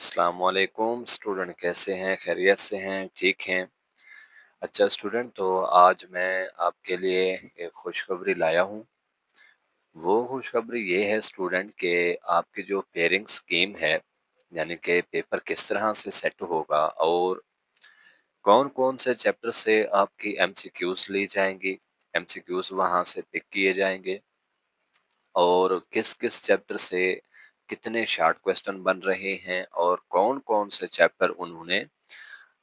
अस्सलामुअलैकुम स्टूडेंट, कैसे हैं? खैरियत से हैं? ठीक हैं? अच्छा स्टूडेंट, तो आज मैं आपके लिए एक खुशखबरी लाया हूँ। वो खुशखबरी ये है स्टूडेंट कि आपकी जो पेयरिंग स्कीम है, यानी कि पेपर किस तरह से सेट होगा और कौन-कौन से चैप्टर से आपकी एमसीक्यूज़ ली जाएँगी, एमसीक्यूज़ वहाँ से पिक किए जाएँगे और किस-किस चैप्टर से कितने शॉर्ट क्वेश्चन बन रहे हैं और कौन-कौन से चैप्टर उन्होंने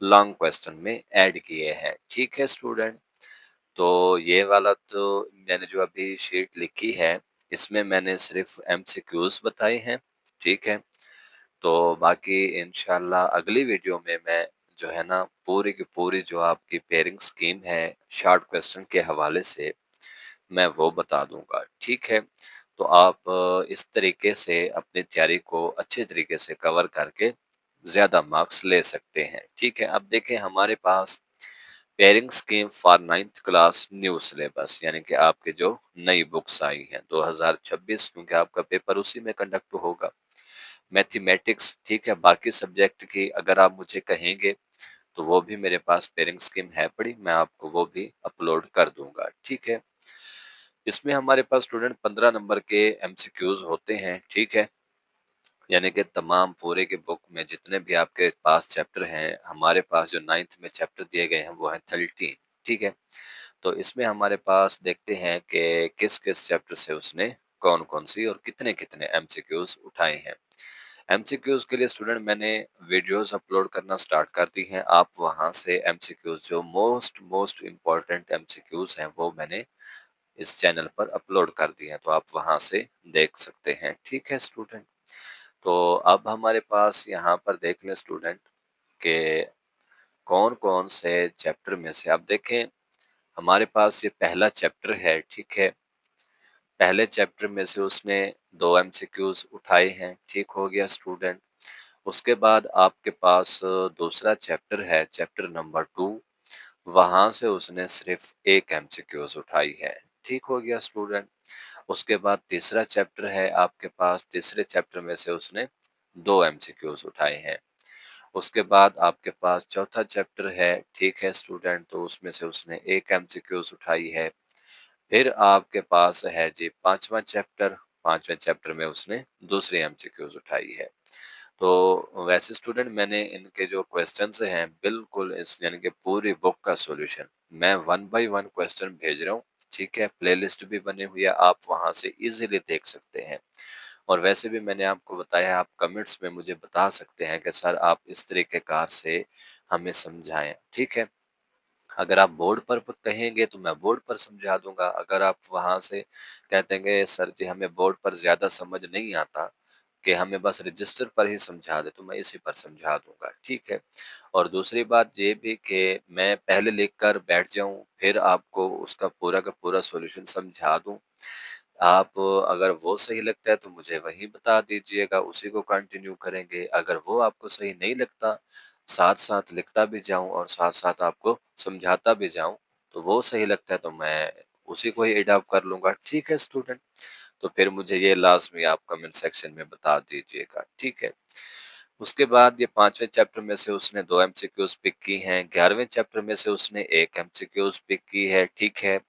लॉन्ग क्वेश्चन में ऐड किए हैं। ठीक है स्टूडेंट, तो ये वाला तो मैंने जो अभी शीट लिखी है, इसमें मैंने सिर्फ एमसीक्यूज बताए हैं। ठीक है, तो बाकी इंशाल्लाह अगली वीडियो में मैं जो है ना पूरी की पूरी जो आपकी पेयरिंग स्कीम है शॉर्ट क्वेश्चन के हवाले से मैं वो बता दूंगा। ठीक है, तो आप इस तरीके से अपनी तैयारी को अच्छे तरीके से कवर करके ज़्यादा मार्क्स ले सकते हैं। ठीक है, अब देखें हमारे पास pairing scheme for 9th class new syllabus, यानी कि आपके जो नई बुक्स आई हैं 2026, क्योंकि आपका पेपर उसी में कंडक्ट होगा। मैथमेटिक्स, ठीक है, बाकी सब्जेक्ट की अगर आप मुझे कहेंगे तो वो भी मेरे पास पेयरिंग स्कीम है पड़ी, मैं आपको वो भी अपलोड कर दूंगा। ठीक है, इसमें हमारे पास स्टूडेंट 15 नंबर के एमसीक्यूज होते हैं। ठीक है, यानी कि तमाम पूरे के बुक में जितने भी आपके पास चैप्टर हैं, हमारे पास जो 9th में चैप्टर दिए गए हैं वो हैं 13। ठीक है, तो इसमें हमारे पास देखते हैं कि किस-किस चैप्टर से उसने कौन-कौन सी और कितने-कितने एमसीक्यूज उठाए हैं। एमसीक्यूज के लिए स्टूडेंट मैंने वीडियोस अपलोड करना स्टार्ट कर दी हैं। आप वहां से एमसीक्यूज जो मोस्ट मोस्ट इम्पोर्टेंट एमसीक्यूज हैं वो मैंने इस चैनल पर अपलोड कर दिए हैं, तो आप वहां से देख सकते हैं। ठीक है स्टूडेंट, तो अब हमारे पास यहाँ पर देख लें स्टूडेंट के कौन-कौन से चैप्टर में से आप देखें, हमारे पास ये पहला चैप्टर है। ठीक है, पहले चैप्टर में से उसने 2 एमसीक्यूज उठाए हैं। ठीक हो गया स्टूडेंट। उसके बाद आपके पास दूसरा चैप्टर है, चैप्टर नंबर 2, वहाँ से उसने सिर्फ 1 एमसीक्यूज उठाई है। ठीक हो गया स्टूडेंट। उसके बाद तीसरा चैप्टर है आपके पास, तीसरे चैप्टर में से उसने 2 एमसीक्यूज उठाए हैं। उसके बाद आपके पास चौथा चैप्टर है। ठीक है स्टूडेंट, तो उसमें से उसने 1 एमसीक्यूज उठाई है। फिर आपके पास है जी पांचवा चैप्टर, पांचवें चैप्टर में उसने दूसरी एमसीक्यूज उठाई है। तो वैसे स्टूडेंट मैंने इनके जो क्वेश्चंस हैं बिल्कुल इस यानी कि पूरी बुक का सॉल्यूशन मैं 1 बाय 1 क्वेश्चन भेज रहा हूँ। ठीक है, प्लेलिस्ट भी बनी हुई है, आप वहां से इजीली देख सकते हैं। और वैसे भी मैंने आपको बताया, आप कमेंट्स में मुझे बता सकते हैं कि सर आप इस तरीके कार से हमें समझाएं। ठीक है, अगर आप बोर्ड पर कहेंगे तो मैं बोर्ड पर समझा दूंगा। अगर आप वहां से कहते हैं सर जी हमें बोर्ड पर ज्यादा समझ नहीं आता, कि हमें बस रजिस्टर पर ही समझा दे, तो मैं इसी पर समझा दूंगा। ठीक है, और दूसरी बात ये भी कि मैं पहले लिख कर बैठ जाऊं फिर आपको उसका पूरा का पूरा सॉल्यूशन समझा दूं। आप अगर वो सही लगता है तो मुझे वही बता दीजिएगा, उसी को कंटिन्यू करेंगे। अगर वो आपको सही नहीं लगता, साथ-साथ लिखता भी जाऊँ और साथ-साथ आपको समझाता भी जाऊँ, तो वो सही लगता है तो मैं उसी को ही एडॉप्ट कर लूँगा। ठीक है स्टूडेंट? तो फिर मुझे ये लाज़मी आप कमेंट सेक्शन में बता दीजिएगा। ठीक है? उसके बाद ये 5वें चैप्टर में से उसने 2 एमसीक्यूज़ पिक की हैं, 11वें चैप्टर में से उसने 1 एमसीक्यूज़ पिक की है। ठीक है?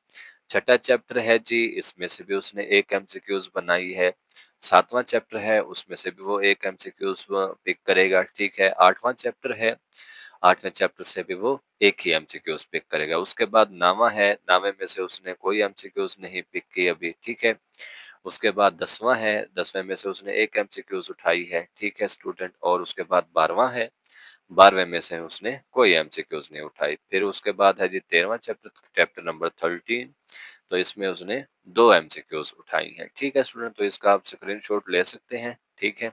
छठा चैप्टर है जी, इसमें से भी उसने 1 एमसीक्यूज़ बनाई है। 7वां चैप्टर है, उसमें से भी वो 1 एमसीक्यूज़ पिक करेगा। ठीक है? 8वां चैप्टर है, 8वें चैप्टर से भी वो 1 ही एमसीक्यूज़ पिक करेगा। उसके बाद 9वां है, 9वें में से उसने कोई एमसीक्यूज़ नहीं पिक की अभी। ठीक है? उसके बाद 10वां है, 10वें में से उसने 1 एमसीक्यूज़ उठाई है। ठीक है स्टूडेंट? और उसके बाद 12वां है, 12वें में से उसने कोई एमसीक्यूज़ नहीं उठाई। फिर उसके बाद है जी 13वां चैप्टर, चैप्टर नंबर 13, तो इसमें उसने 2 एमसीक्यूज़ उठाई हैं। ठीक है स्टूडेंट? तो इसका आप स्क्रीनशॉट ले सकते हैं। ठीक है?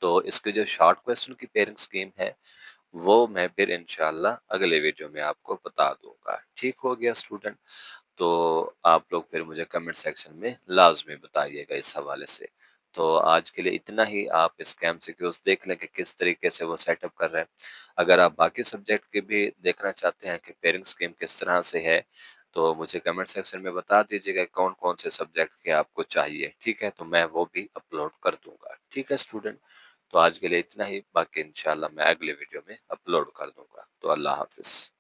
तो इसके जो शॉर्ट क्वेश्चन की पेयरिंग स्कीम है, वो मैं फिर इंशाल्लाह अगले वीडियो में आपको बता दूँगा। ठीक हो गया स्टूडेंट? तो आप लोग फिर मुझे कमेंट सेक्शन में लाज़मी बताइएगा इस हवाले से। तो आज के लिए इतना ही। आप इसके एमसीक्यूज़ देख लें कि किस तरीके से वो सेटअप कर रहे हैं। अगर आप बाकी सब्जेक्ट के भी देखना चाहते हैं कि पेयरिंग स्कीम किस तरह से है, तो मुझे कमेंट सेक्शन में बता दीजिएगा कौन-कौन से सब्जेक्ट के आपको चाहिए। ठीक है? तो मैं वो भी अपलोड कर दूँगा। ठीक है स्टूडेंट? तो आज के लिए इतना ही, बाकी इंशाल्लाह मैं अगले वीडियो में अपलोड कर दूँगा। तो अल्लाह हाफ़िज़।